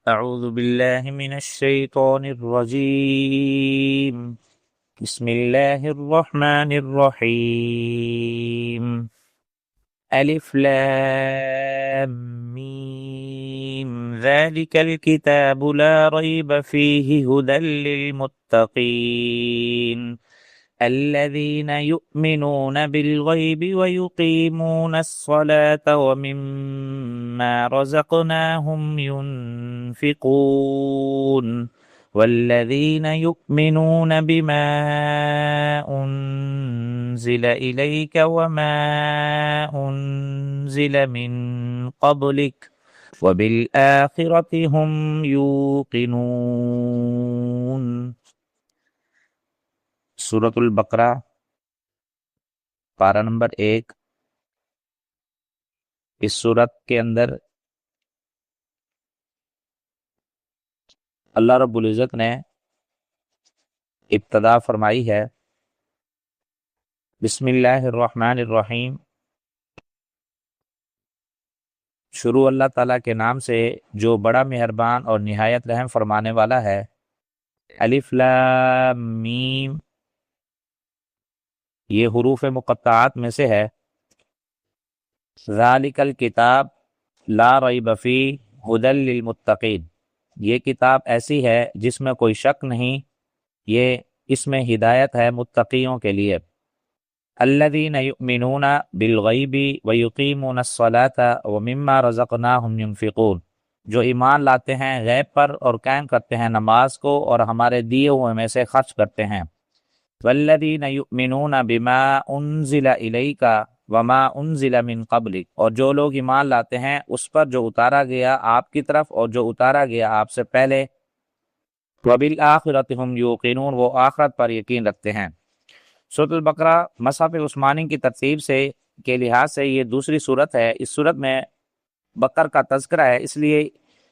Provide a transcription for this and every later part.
اعوذ باللہ من الشیطان الرجیم بسم اللہ الرحمن الرحیم الف لام میم ذلک الکتاب لا ریب فیہ ہدی للمتقین الذين يؤمنون بالغيب ويقيمون الصلاة ومما رزقناهم ينفقون والذين يؤمنون بما أنزل إليك وما أنزل من قبلك وبالآخرة هم يوقنون۔ سورۃ البقرہ پارہ نمبر 1۔ اس سورت کے اندر اللہ رب العزت نے ابتدا فرمائی ہے بسم اللہ الرحمن الرحیم، شروع اللہ تعالیٰ کے نام سے جو بڑا مہربان اور نہایت رحم فرمانے والا ہے۔ الف لام میم، یہ حروف مقطعات میں سے ہے۔ ذالک الکتاب لا ریب فیہ ھدی للمتقین، یہ کتاب ایسی ہے جس میں کوئی شک نہیں، یہ اس میں ہدایت ہے متقیوں کے لیے۔ الذین یؤمنون بالغیب ویقیمون الصلاۃ ومما رزقناہم ینفقون، جو ایمان لاتے ہیں غیب پر اور قائم کرتے ہیں نماز کو اور ہمارے دیے ہوئے میں سے خرچ کرتے ہیں۔ والذین یؤمنون بما انزل الیک وما انزل من قبلک، اور جو لوگ ایمان لاتے ہیں اس پر جو اتارا گیا آپ کی طرف اور جو اتارا گیا آپ سے پہلے۔ وبالآخرۃ ھم یوقنون، وہ آخرت پر یقین رکھتے ہیں۔ سورۃ البقرہ مصحف عثمانی کی ترتیب سے کے لحاظ سے یہ دوسری سورت ہے۔ اس سورت میں بقر کا تذکرہ ہے، اس لیے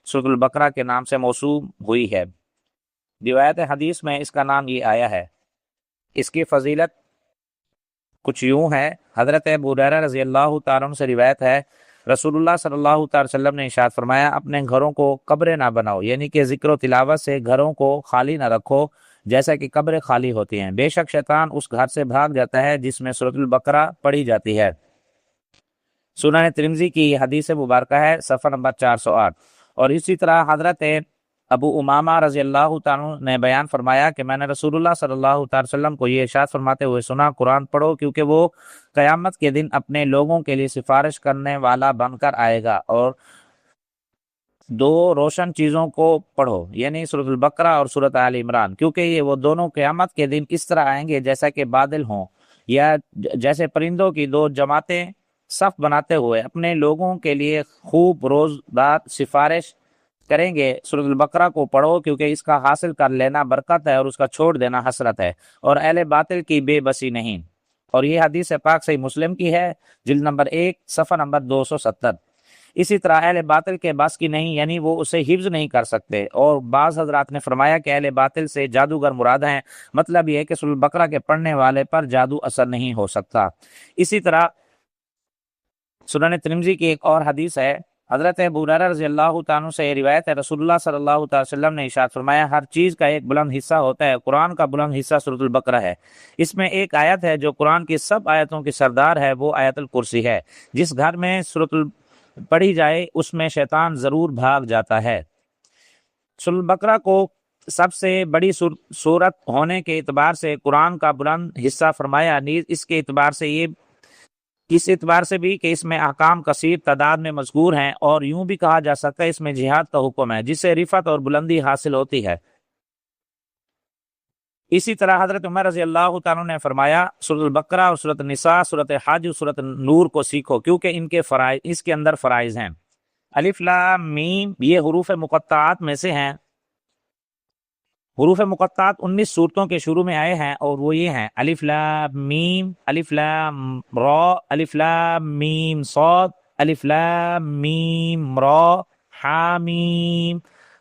سورۃ البقرہ کے نام سے موسوم ہوئی ہے۔ روایت حدیث میں اس کا نام یہ آیا ہے۔ اس کی فضیلت کچھ یوں ہے، حضرت ابو ہریرہ رضی اللہ تعالیٰ عنہ سے روایت ہے، رسول اللہ صلی اللہ تعالی وسلم نے ارشاد فرمایا، اپنے گھروں کو قبریں نہ بناؤ، یعنی کہ ذکر و تلاوت سے گھروں کو خالی نہ رکھو جیسا کہ قبریں خالی ہوتی ہیں، بے شک شیطان اس گھر سے بھاگ جاتا ہے جس میں سورۃ البقرہ پڑھی جاتی ہے۔ سنن ترمذی کی یہ حدیث مبارکہ ہے، صفحہ نمبر 408۔ اور اسی طرح حضرت ابو امامہ رضی اللہ تعالیٰ عنہ نے بیان فرمایا کہ میں نے رسول اللہ صلی اللہ تعالی وسلم کو یہ ارشاد فرماتے ہوئے سنا، قرآن پڑھو کیونکہ وہ قیامت کے دن اپنے لوگوں کے لیے سفارش کرنے والا بن کر آئے گا، اور دو روشن چیزوں کو پڑھو، یعنی سورۃ البقرہ اور سورۃ آل عمران، کیونکہ یہ وہ دونوں قیامت کے دن اس طرح آئیں گے جیسا کہ بادل ہوں، یا جیسے پرندوں کی دو جماعتیں صف بناتے ہوئے اپنے لوگوں کے لیے خوب روزدار سفارش کریں گے۔ سورۃ البقرہ کو پڑھو کیونکہ اس کا حاصل کر لینا برکت ہے اور اس کا چھوڑ دینا حسرت ہے، اور اہل باطل کی بے بسی نہیں۔ اور یہ حدیث پاک صحیح مسلم کی ہے، جلد نمبر 1 صفحہ نمبر 270۔ اسی طرح اہل باطل کے بس کی نہیں، یعنی وہ اسے حفظ نہیں کر سکتے، اور بعض حضرات نے فرمایا کہ اہل باطل سے جادوگر مراد ہیں، مطلب یہ ہے کہ سورۃ البقرہ کے پڑھنے والے پر جادو اثر نہیں ہو سکتا۔ اسی طرح سنن ترمذی کی ایک اور حدیث ہے، حضرت ابو ہریرہ رضی اللہ تعالیٰ عنہ سے یہ روایت ہے، رسول اللہ صلی اللہ تعالی وسلم نے ارشاد فرمایا، ہر چیز کا ایک بلند حصہ ہوتا ہے، قرآن کا بلند حصہ سورۃ البقرہ ہے۔ اس میں ایک آیت ہے جو قرآن کی سب آیتوں کی سردار ہے، وہ آیت الکرسی ہے۔ جس گھر میں سورۃ پڑھی جائے اس میں شیطان ضرور بھاگ جاتا ہے۔ سورۃ البقرہ کو سب سے بڑی سورت ہونے کے اعتبار سے قرآن کا بلند حصہ فرمایا، نیز اس اعتبار سے بھی کہ اس میں احکام کثیر تعداد میں مذکور ہیں، اور یوں بھی کہا جا سکتا ہے اس میں جہاد کا حکم ہے جس سے رفعت اور بلندی حاصل ہوتی ہے۔ اسی طرح حضرت عمر رضی اللہ تعالیٰ نے فرمایا، سورۃ البقرہ اور سورۃ النساء، سورۃ حج اور سورۃ نور کو سیکھو کیونکہ اس کے اندر فرائض ہیں۔ الف لام میم، یہ حروف مقطعات میں سے ہیں۔ حروف مقطعات 19 صورتوں کے شروع میں آئے ہیں، اور وہ یہ ہیں: الف لام میم، الف لام را، الف لام میم صاد، الف لام میم را، حامیم،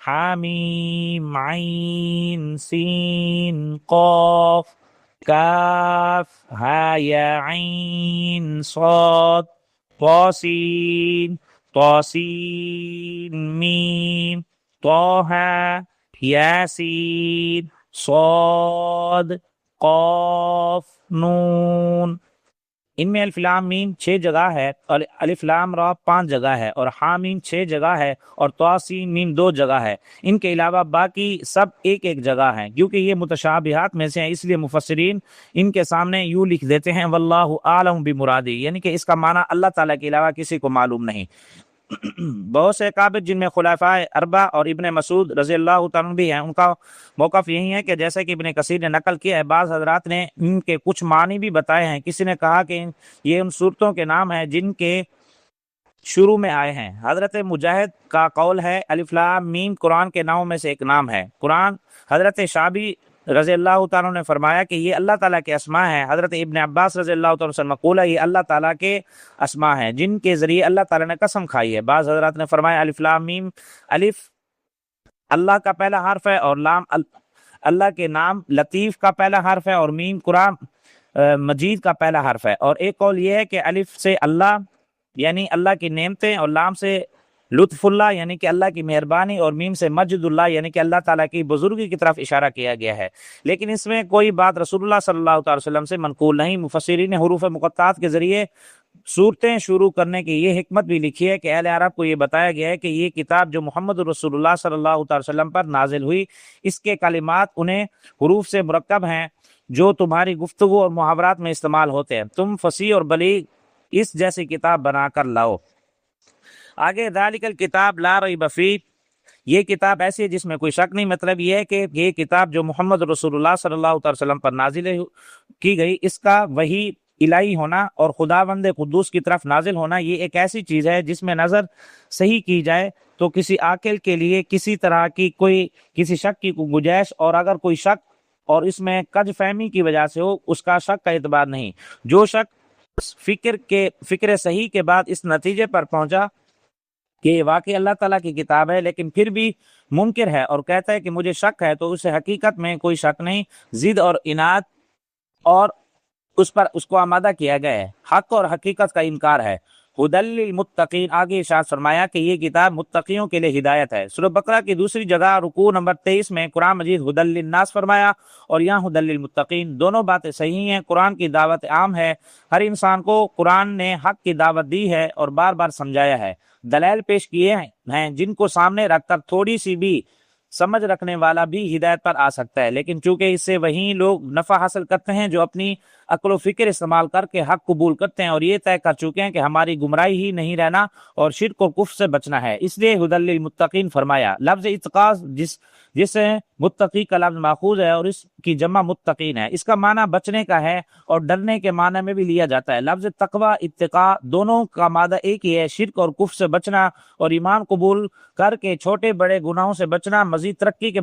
حامیم عین سین قاف کاف ہا یا عین صاد طاسین طاسین میم طه یاسین صاد قاف نون۔ ان میں الف لام میم 6 جگہ ہے اور الف لام را 5 جگہ ہے اور ہا میم 6 جگہ ہے اور طا سین میم 2 جگہ ہے۔ ان کے علاوہ باقی سب ایک ایک جگہ ہیں۔ کیونکہ یہ متشابہات میں سے ہیں اس لیے مفسرین ان کے سامنے یوں لکھ دیتے ہیں واللہ اعلم بمرادی، یعنی کہ اس کا معنی اللہ تعالیٰ کے علاوہ کسی کو معلوم نہیں۔ بہت سے اکابر جن میں خلفائے اربع اور ابن مسعود رضی اللہ تعالیٰ عنہ بھی ہیں، ان کا موقف یہی ہے کہ جیسا کہ ابن کثیر نے نقل کیا ہے، بعض حضرات نے ان کے کچھ معنی بھی بتائے ہیں۔ کسی نے کہا کہ یہ ان صورتوں کے نام ہیں جن کے شروع میں آئے ہیں۔ حضرت مجاہد کا قول ہے الف لام میم قرآن کے ناموں میں سے ایک نام ہے۔ قرآن حضرت شعبی رضی اللہ تعالیٰ نے فرمایا کہ یہ اللہ تعالیٰ کے اسماء ہیں۔ حضرت ابن عباس رضی اللہ تعالیٰ سے مقولہ یہ اللہ تعالیٰ کے اسماء ہیں جن کے ذریعے اللہ تعالیٰ نے قسم کھائی ہے۔ بعض حضرات نے فرمایا الف لام میم، الف اللہ کا پہلا حرف ہے اور لام اللہ کے نام لطیف کا پہلا حرف ہے اور میم قرآن مجید کا پہلا حرف ہے۔ اور ایک قول یہ ہے کہ الف سے اللہ یعنی اللہ کی نعمتیں اور لام سے لطف اللہ یعنی کہ اللہ کی مہربانی اور میم سے مجد اللہ یعنی کہ اللہ تعالیٰ کی بزرگی کی طرف اشارہ کیا گیا ہے۔ لیکن اس میں کوئی بات رسول اللہ صلی اللہ علیہ وسلم سے منقول نہیں۔ مفسرین نے حروف مقطعات کے ذریعے صورتیں شروع کرنے کی یہ حکمت بھی لکھی ہے کہ اہل عرب کو یہ بتایا گیا ہے کہ یہ کتاب جو محمد رسول اللہ صلی اللہ علیہ وسلم پر نازل ہوئی، اس کے کلمات انہیں حروف سے مرکب ہیں جو تمہاری گفتگو اور محاورات میں استعمال ہوتے ہیں۔ تم فصیح اور بلیغ اس جیسی کتاب بنا کر لاؤ۔ آگے ذالک الکتاب لا ریب فیہ، یہ کتاب ایسی ہے جس میں کوئی شک نہیں۔ مطلب یہ ہے کہ یہ کتاب جو محمد رسول اللہ صلی اللہ علیہ وسلم پر نازل کی گئی، اس کا وحی الہی ہونا اور خداوند قدوس کی طرف نازل ہونا یہ ایک ایسی چیز ہے جس میں نظر صحیح کی جائے تو کسی عاقل کے لیے کسی طرح کی کسی شک کی گنجائش، اور اگر کوئی شک اور اس میں کج فہمی کی وجہ سے ہو اس کا شک کا اعتبار نہیں۔ جو شک فکر صحیح کے بعد اس نتیجے پر پہنچا کہ یہ واقعی اللہ تعالیٰ کی کتاب ہے لیکن پھر بھی منکر ہے اور کہتا ہے کہ مجھے شک ہے، تو اسے حقیقت میں کوئی شک نہیں، ضد اور اناد اور اس کو آمادہ کیا گیا ہے، حق اور حقیقت کا انکار ہے۔ ھدی للمتقین، آگے ارشاد فرمایا کہ یہ کتاب متقیوں کے لیے ہدایت ہے۔ سورہ بقرہ کی دوسری جگہ رکوع نمبر 23 میں قرآن مجید ھدی للناس فرمایا اور یہاں ھدی للمتقین، دونوں باتیں صحیح ہیں۔ قرآن کی دعوت عام ہے، ہر انسان کو قرآن نے حق کی دعوت دی ہے اور بار بار سمجھایا ہے، دلائل پیش کیے ہیں جن کو سامنے رکھ کر تھوڑی سی بھی سمجھ رکھنے والا بھی ہدایت پر آ سکتا ہے، لیکن چونکہ اس سے وہی لوگ نفع حاصل کرتے ہیں جو اپنی عقل و فکر استعمال کر کے حق قبول کرتے ہیں اور یہ طے کر چکے ہیں کہ ہماری گمراہی ہی نہیں رہنا اور شرک و کفر سے بچنا ہے، اس لیے ھدی للمتقین فرمایا۔ لفظ اتقاء جس سے متقی کا لفظ ماخوذ ہے اور اس کی جمع متقین ہے، اس کا معنی بچنے کا ہے اور ڈرنے کے معنی میں بھی لیا جاتا ہے۔ لفظ تقوی اتقاء دونوں کا مادہ ایک ہی ہے، شرک اور کفر سے بچنا اور ایمان قبول کر کے چھوٹے بڑے گناہوں سے بچنا، مزید ترقی کے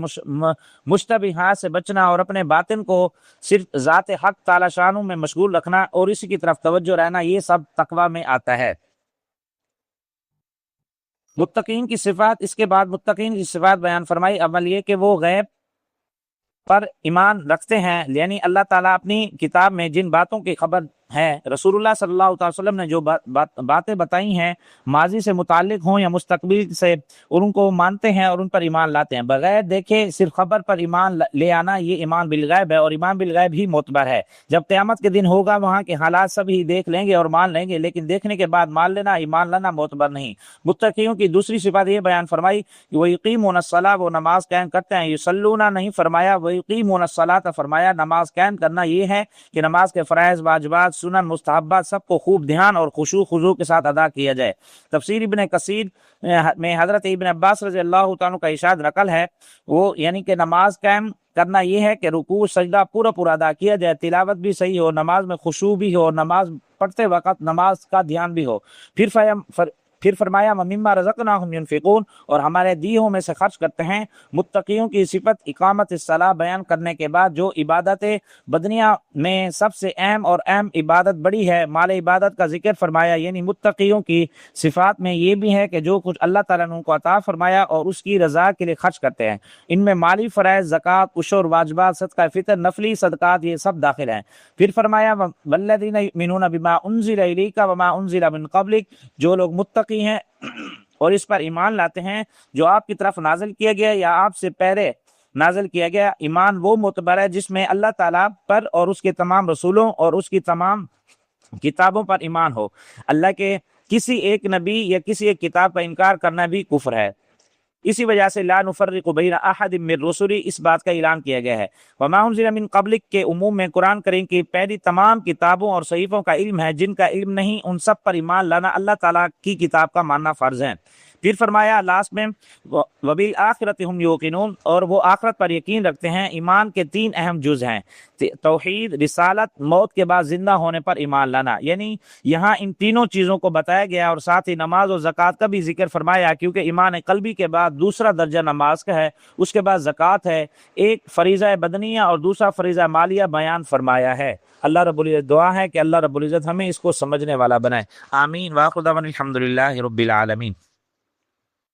مشتبہات سے بچنا اور اپنے باطن کو صرف ذات حق تعالی شانہ میں مشغول رکھنا اور اسی کی طرف توجہ رہنا، یہ سب تقوی میں آتا ہے۔ متقین کی صفات، اس کے بعد متقین کی صفات بیان فرمائی۔ اول یہ کہ وہ غیب پر ایمان رکھتے ہیں، یعنی اللہ تعالیٰ اپنی کتاب میں جن باتوں کی خبر ہے، رسول اللہ صلی اللہ علیہ وسلم نے جو باتیں بتائی ہیں ماضی سے متعلق ہوں یا مستقبل سے، ان کو مانتے ہیں اور ان پر ایمان لاتے ہیں بغیر دیکھے۔ صرف خبر پر ایمان لے آنا یہ ایمان بالغیب ہے اور ایمان بالغیب ہی معتبر ہے۔ جب قیامت کے دن ہوگا وہاں کے حالات سب ہی دیکھ لیں گے اور مان لیں گے، لیکن دیکھنے کے بعد مان لینا ایمان لانا معتبر نہیں۔ متقیوں کی دوسری صفات یہ بیان فرمائی کہ وہ یقیمون الصلاۃ، وہ نماز قائم کرتے ہیں۔ یصلون نہیں فرمایا، وہ یقیمون الصلاۃ فرمایا۔ نماز قائم کرنا یہ ہے کہ نماز کے فرائض، واجبات، سنن، مستحبات سب کو خوب دھیان اور خضوع کے ساتھ ادا کیا جائے۔ تفسیر ابن کثیر میں حضرت ابن عباس رضی اللہ تعالیٰ کا ارشاد نقل ہے، وہ یعنی کہ نماز قائم کرنا یہ ہے کہ رکوع سجدہ پورا ادا کیا جائے، تلاوت بھی صحیح ہو، نماز میں خشوع بھی ہو اور نماز پڑھتے وقت نماز کا دھیان بھی ہو۔ پھر فرمایا مما رزقناہم ینفقون، اور ہمارے دیہوں میں سے خرچ کرتے ہیں۔ متقیوں کی صفت اقامت الصلاۃ بیان کرنے کے بعد جو عبادت بدنیہ میں سب سے اہم اور اہم عبادت بڑی ہے، مال عبادت کا ذکر فرمایا، یعنی متقیوں کی صفات میں یہ بھی ہے کہ جو کچھ اللہ تعالیٰ نے ان کو عطا فرمایا اور اس کی رضا کے لیے خرچ کرتے ہیں۔ ان میں مالی فرائض، زکوٰۃ، عشر، واجبات، صدقہ فطر، نفلی صدقات یہ سب داخل ہیں۔ پھر فرمایا والذین یؤمنون بما انزل الیک وما انزل من قبلک، جو لوگ متقی ہیں اور اس پر ایمان لاتے ہیں جو آپ کی طرف نازل کیا گیا یا آپ سے پہلے نازل کیا گیا۔ ایمان وہ معتبر ہے جس میں اللہ تعالیٰ پر اور اس کے تمام رسولوں اور اس کی تمام کتابوں پر ایمان ہو۔ اللہ کے کسی ایک نبی یا کسی ایک کتاب کا انکار کرنا بھی کفر ہے۔ اسی وجہ سے لا نفرق بین احد من رسلی اس بات کا اعلان کیا گیا ہے۔ وما انزل من قبلک کے عموم میں قرآن کریم کی پہلی تمام کتابوں اور صحیفوں کا علم ہے، جن کا علم نہیں ان سب پر ایمان لانا اللہ تعالیٰ کی کتاب کا ماننا فرض ہے۔ پھر فرمایا لاسٹ میں وبالآخرۃ ہم یوقنون، اور وہ آخرت پر یقین رکھتے ہیں۔ ایمان کے تین اہم جز ہیں، توحید، رسالت، موت کے بعد زندہ ہونے پر ایمان لانا۔ یعنی یہاں ان تینوں چیزوں کو بتایا گیا اور ساتھ ہی نماز اور زکوٰۃ کا بھی ذکر فرمایا، کیونکہ ایمان قلبی کے بعد دوسرا درجہ نماز کا ہے، اس کے بعد زکوٰۃ ہے، ایک فریضہ بدنیہ اور دوسرا فریضہ مالیہ بیان فرمایا ہے۔ اللہ رب العزت دعا ہے کہ اللہ رب العزت ہمیں اس کو سمجھنے والا بنائے، آمین۔ وآخر دعوانا الحمدللہ رب العالمین۔